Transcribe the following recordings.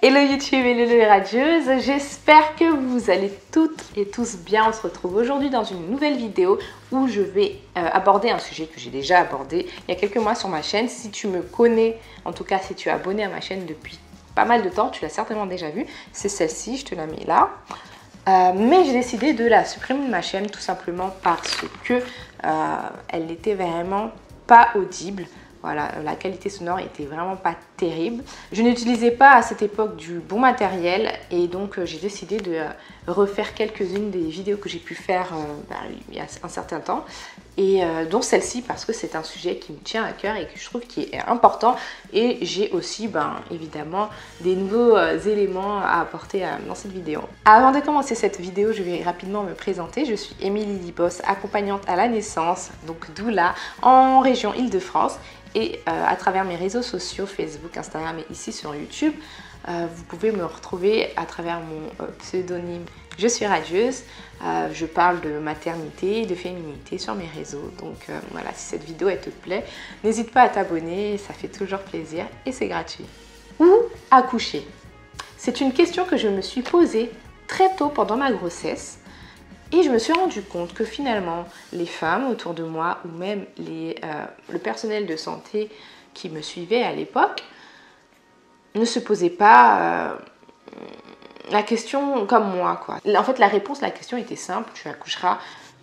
Hello YouTube, hello les radieuses, j'espère que vous allez toutes et tous bien. On se retrouve aujourd'hui dans une nouvelle vidéo où je vais aborder un sujet que j'ai déjà abordé il y a quelques mois sur ma chaîne. Si tu me connais, en tout cas si tu es abonné à ma chaîne depuis pas mal de temps, tu l'as certainement déjà vue. C'est celle-ci, je te la mets là. Mais j'ai décidé de la supprimer de ma chaîne tout simplement parce que elle n'était vraiment pas audible. Voilà, la qualité sonore était vraiment pas terrible. Je n'utilisais pas à cette époque du bon matériel et donc j'ai décidé de refaire quelques-unes des vidéos que j'ai pu faire il y a un certain temps. Et dont celle-ci parce que c'est un sujet qui me tient à cœur et que je trouve qui est important. Et j'ai aussi évidemment des nouveaux éléments à apporter dans cette vidéo. Avant de commencer cette vidéo, je vais rapidement me présenter. Je suis Émilie Libos, accompagnante à la naissance, donc doula, en région Île-de-France. Et à travers mes réseaux sociaux, Facebook, Instagram et ici sur YouTube, vous pouvez me retrouver à travers mon pseudonyme Je suis radieuse. Je parle de maternité et de féminité sur mes réseaux. Donc voilà, si cette vidéo elle te plaît, n'hésite pas à t'abonner, ça fait toujours plaisir et c'est gratuit. Où accoucher? C'est une question que je me suis posée très tôt pendant ma grossesse. Et je me suis rendu compte que finalement, les femmes autour de moi ou même le personnel de santé qui me suivait à l'époque ne se posaient pas la question comme moi, quoi. En fait, la réponse à la question était simple, tu accoucheras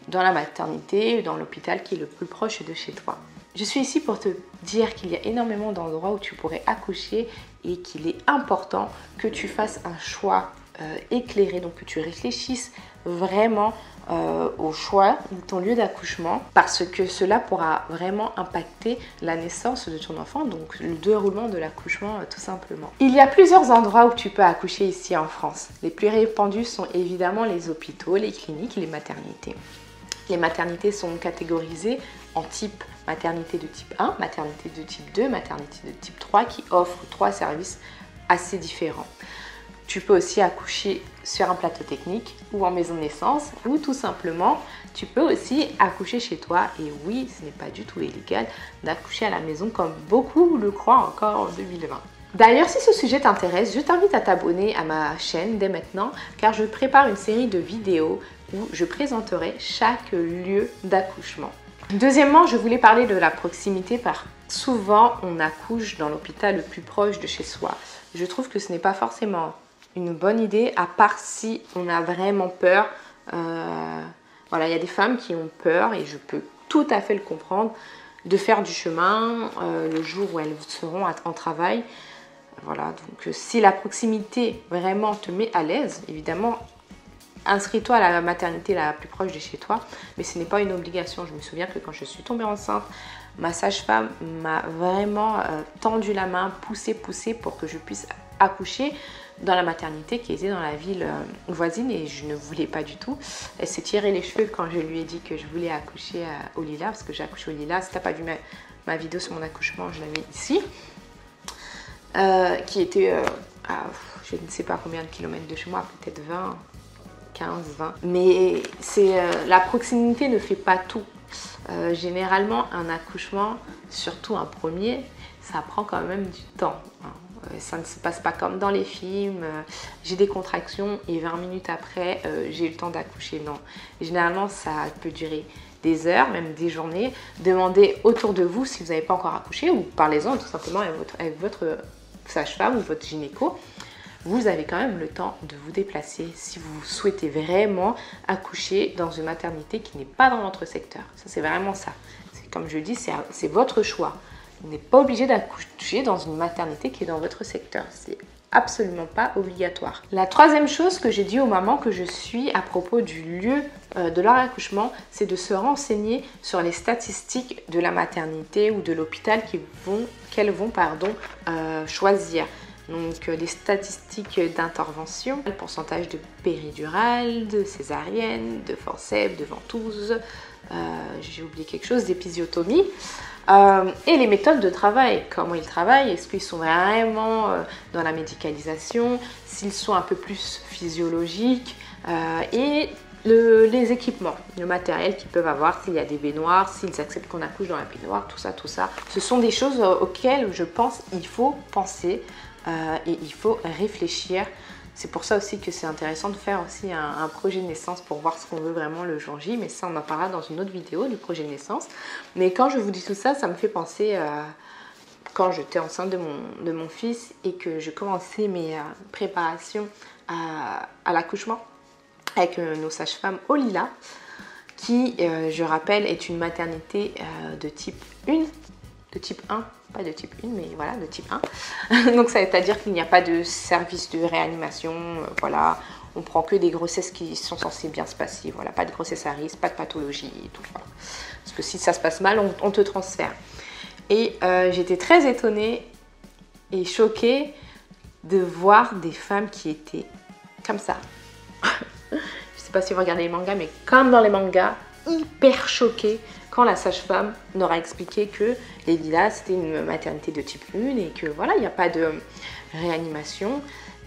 dans la maternité ou dans l'hôpital qui est le plus proche de chez toi. Je suis ici pour te dire qu'il y a énormément d'endroits où tu pourrais accoucher et qu'il est important que tu fasses un choix éclairé, donc que tu réfléchisses vraiment au choix de ton lieu d'accouchement parce que cela pourra vraiment impacter la naissance de ton enfant, donc le déroulement de l'accouchement tout simplement. Il y a plusieurs endroits où tu peux accoucher ici en France. Les plus répandus sont évidemment les hôpitaux, les cliniques et les maternités. Les maternités sont catégorisées en type maternité de type 1, maternité de type 2, maternité de type 3 qui offrent 3 services assez différents. Tu peux aussi accoucher sur un plateau technique ou en maison de naissance ou tout simplement tu peux aussi accoucher chez toi. Et oui, ce n'est pas du tout illégal d'accoucher à la maison comme beaucoup le croient encore en 2020. D'ailleurs, si ce sujet t'intéresse, je t'invite à t'abonner à ma chaîne dès maintenant car je prépare une série de vidéos où je présenterai chaque lieu d'accouchement. Deuxièmement, je voulais parler de la proximité car souvent on accouche dans l'hôpital le plus proche de chez soi. Je trouve que ce n'est pas forcément une bonne idée, à part si on a vraiment peur. Voilà, il y a des femmes qui ont peur, et je peux tout à fait le comprendre, de faire du chemin le jour où elles seront en travail. Voilà, donc si la proximité vraiment te met à l'aise, évidemment, inscris-toi à la maternité la plus proche de chez toi, mais ce n'est pas une obligation. Je me souviens que quand je suis tombée enceinte, ma sage-femme m'a vraiment tendu la main, poussé pour que je puisse accoucher dans la maternité qui était dans la ville voisine et je ne voulais pas du tout. Elle s'est tiré les cheveux quand je lui ai dit que je voulais accoucher au Lilas parce que j'ai accouché au Lilas. Si tu n'as pas vu ma vidéo sur mon accouchement, je la mets ici. Qui était à je ne sais pas combien de kilomètres de chez moi, peut-être 20, 15, 20. Mais la proximité ne fait pas tout. Généralement, un accouchement, surtout un premier, ça prend quand même du temps. Ça ne se passe pas comme dans les films, j'ai des contractions et 20 minutes après, j'ai eu le temps d'accoucher. Non, généralement, ça peut durer des heures, même des journées. Demandez autour de vous si vous n'avez pas encore accouché ou parlez-en tout simplement avec votre sage-femme ou votre gynéco. Vous avez quand même le temps de vous déplacer si vous souhaitez vraiment accoucher dans une maternité qui n'est pas dans votre secteur. Ça, c'est vraiment ça. Comme je dis, c'est votre choix. Vous n'êtes pas obligé d'accoucher dans une maternité qui est dans votre secteur. C'est absolument pas obligatoire. La troisième chose que j'ai dit aux mamans que je suis à propos du lieu de leur accouchement, c'est de se renseigner sur les statistiques de la maternité ou de l'hôpital qu'elles vont choisir. Donc les statistiques d'intervention, le pourcentage de péridurale, de césarienne, de forceps, de ventouse, j'ai oublié quelque chose, d'épisiotomie. Et les méthodes de travail, comment ils travaillent, est-ce qu'ils sont vraiment dans la médicalisation, s'ils sont un peu plus physiologiques et les équipements, le matériel qu'ils peuvent avoir, s'il y a des baignoires, s'ils acceptent qu'on accouche dans la baignoire, tout ça. Ce sont des choses auxquelles je pense qu'il faut penser et il faut réfléchir. C'est pour ça aussi que c'est intéressant de faire aussi un projet de naissance pour voir ce qu'on veut vraiment le jour J. Mais ça, on en parlera dans une autre vidéo du projet de naissance. Mais quand je vous dis tout ça, ça me fait penser à quand j'étais enceinte de mon fils et que je commençais mes préparations à l'accouchement avec nos sages-femmes au Lila, qui, je rappelle, est une maternité de type 1, de type 1, pas de type 1, mais voilà, de type 1. Donc ça veut dire qu'il n'y a pas de service de réanimation, voilà, on prend que des grossesses qui sont censées bien se passer, voilà, pas de grossesse à risque, pas de pathologie, tout ça. Parce que si ça se passe mal, on te transfère. Et j'étais très étonnée et choquée de voir des femmes qui étaient comme ça. Je sais pas si vous regardez les mangas, mais comme dans les mangas, hyper choquée quand la sage-femme leur a expliqué que les Lilas c'était une maternité de type 1 et que voilà, il n'y a pas de réanimation.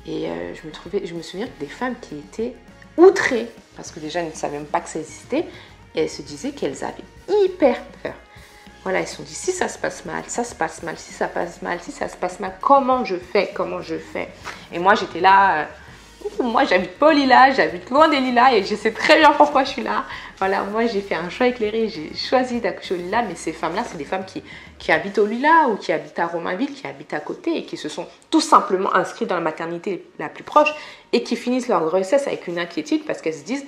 Et je me souviens des femmes qui étaient outrées parce que déjà elles ne savaient même pas que ça existait et elles se disaient qu'elles avaient hyper peur. Voilà, elles se sont dit si ça se passe mal, ça se passe mal, si ça passe mal, si ça se passe mal, comment je fais, comment je fais. Et moi j'étais là, moi j'habite pas au Lila, j'habite loin des Lilas et je sais très bien pourquoi je suis là. Voilà, moi j'ai fait un choix éclairé, j'ai choisi d'accoucher au Lila, mais ces femmes-là, c'est des femmes qui habitent au Lila ou qui habitent à Romainville, qui habitent à côté et qui se sont tout simplement inscrites dans la maternité la plus proche et qui finissent leur grossesse avec une inquiétude parce qu'elles se disent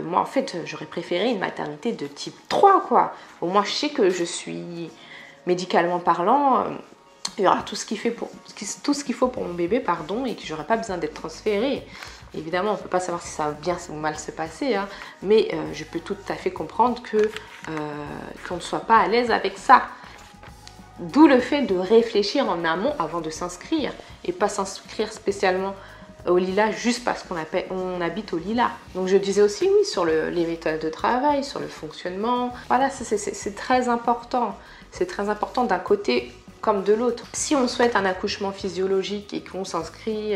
moi en fait j'aurais préféré une maternité de type 3 quoi. Au moins je sais que je suis médicalement parlant, il y aura tout ce qu'il faut pour mon bébé, pardon, et que j'aurai pas besoin d'être transférée. Évidemment, on ne peut pas savoir si ça va bien ou mal se passer, hein, mais je peux tout à fait comprendre qu'on ne soit pas à l'aise avec ça. D'où le fait de réfléchir en amont avant de s'inscrire et pas s'inscrire spécialement au Lila juste parce qu'on habite au Lila. Donc je disais aussi oui sur les méthodes de travail, sur le fonctionnement. Voilà, c'est très important. C'est très important d'un côté comme de l'autre. Si on souhaite un accouchement physiologique et qu'on s'inscrit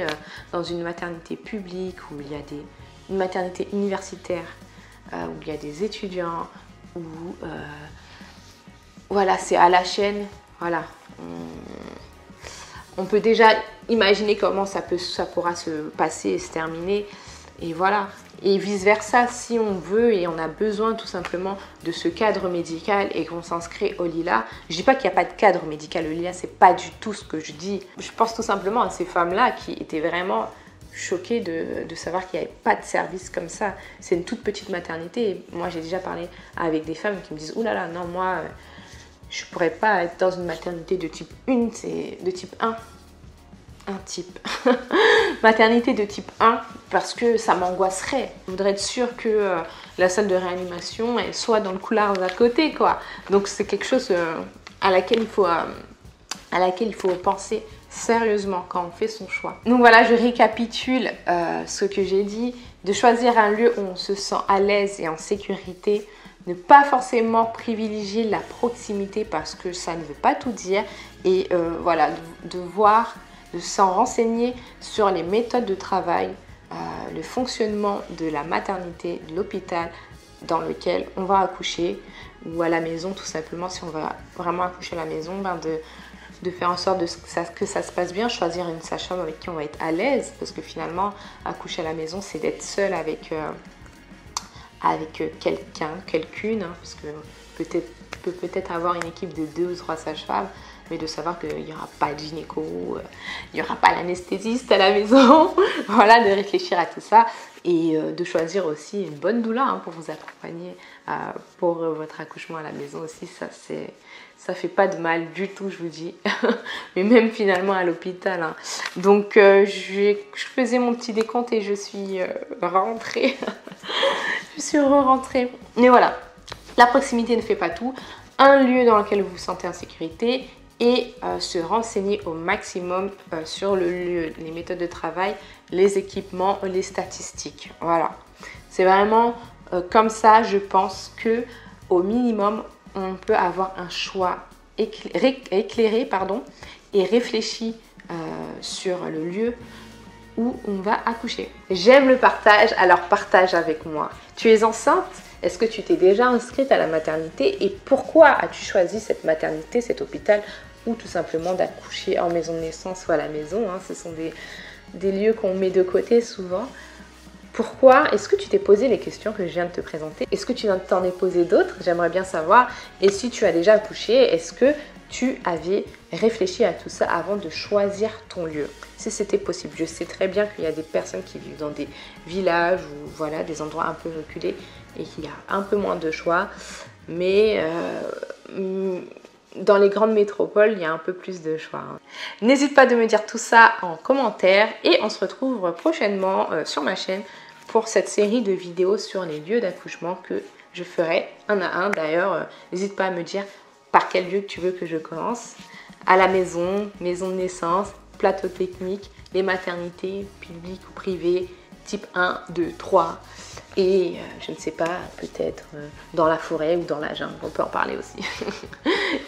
dans une maternité publique où il y a une maternité universitaire, où il y a des étudiants, où voilà, c'est à la chaîne, voilà. On peut déjà imaginer comment ça pourra se passer et se terminer. Et voilà. Et vice versa, si on veut et on a besoin tout simplement de ce cadre médical et qu'on s'inscrit au Lila. Je ne dis pas qu'il n'y a pas de cadre médical au Lila, c'est pas du tout ce que je dis. Je pense tout simplement à ces femmes-là qui étaient vraiment choquées de savoir qu'il n'y avait pas de service comme ça. C'est une toute petite maternité. Et moi, j'ai déjà parlé avec des femmes qui me disent « Ouh là là, non, moi, je ne pourrais pas être dans une maternité de type 1, c'est de type 1. » Un type maternité de type 1 parce que ça m'angoisserait. Je voudrais être sûre que la salle de réanimation elle soit dans le couloir d'à côté quoi. Donc c'est quelque chose à laquelle il faut penser sérieusement quand on fait son choix. Donc voilà, je récapitule ce que j'ai dit, de choisir un lieu où on se sent à l'aise et en sécurité, ne pas forcément privilégier la proximité parce que ça ne veut pas tout dire et voilà, de voir, de s'en renseigner sur les méthodes de travail, le fonctionnement de la maternité, de l'hôpital dans lequel on va accoucher ou à la maison tout simplement si on va vraiment accoucher à la maison, de faire en sorte que ça se passe bien, choisir une sage-femme avec qui on va être à l'aise parce que finalement accoucher à la maison c'est d'être seul avec quelqu'un, quelqu'une, hein, parce que peut-être avoir une équipe de 2 ou 3 sages-femmes, mais de savoir qu'il n'y aura pas de gynéco, il n'y aura pas l'anesthésiste à la maison. Voilà, de réfléchir à tout ça et de choisir aussi une bonne doula hein, pour vous accompagner pour votre accouchement à la maison aussi. Ça fait pas de mal du tout, je vous dis. Mais même finalement à l'hôpital. Hein. Donc je faisais mon petit décompte et je suis rentrée. Je suis re-rentrée. Mais voilà, la proximité ne fait pas tout. Un lieu dans lequel vous vous sentez en sécurité et se renseigner au maximum sur le lieu, les méthodes de travail, les équipements, les statistiques. Voilà, c'est vraiment comme ça, je pense que au minimum, on peut avoir un choix éclairé et réfléchi sur le lieu où on va accoucher. J'aime le partage, alors partage avec moi. Tu es enceinte ? Est-ce que tu t'es déjà inscrite à la maternité et pourquoi as-tu choisi cette maternité, cet hôpital ou tout simplement d'accoucher en maison de naissance ou à la maison. Hein. Ce sont des lieux qu'on met de côté souvent. Pourquoi? Est-ce que tu t'es posé les questions que je viens de te présenter? Est-ce que tu t'en es posé d'autres? J'aimerais bien savoir. Et si tu as déjà accouché, est-ce que tu avais réfléchi à tout ça avant de choisir ton lieu? Si c'était possible. Je sais très bien qu'il y a des personnes qui vivent dans des villages ou voilà, des endroits un peu reculés et qu'il y a un peu moins de choix. Mais dans les grandes métropoles, il y a un peu plus de choix. N'hésite pas de me dire tout ça en commentaire et on se retrouve prochainement sur ma chaîne pour cette série de vidéos sur les lieux d'accouchement que je ferai un à un. D'ailleurs, n'hésite pas à me dire par quel lieu tu veux que je commence. À la maison, maison de naissance, plateau technique, les maternités, publiques ou privées, type 1, 2, 3. Et je ne sais pas, peut-être dans la forêt ou dans la jungle, on peut en parler aussi.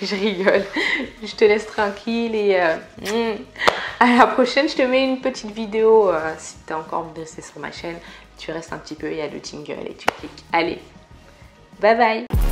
Je rigole, je te laisse tranquille et à la prochaine. Je te mets une petite vidéo si tu es encore blessé sur ma chaîne. Tu restes un petit peu, il y a le jingle et tu cliques. Allez, bye bye.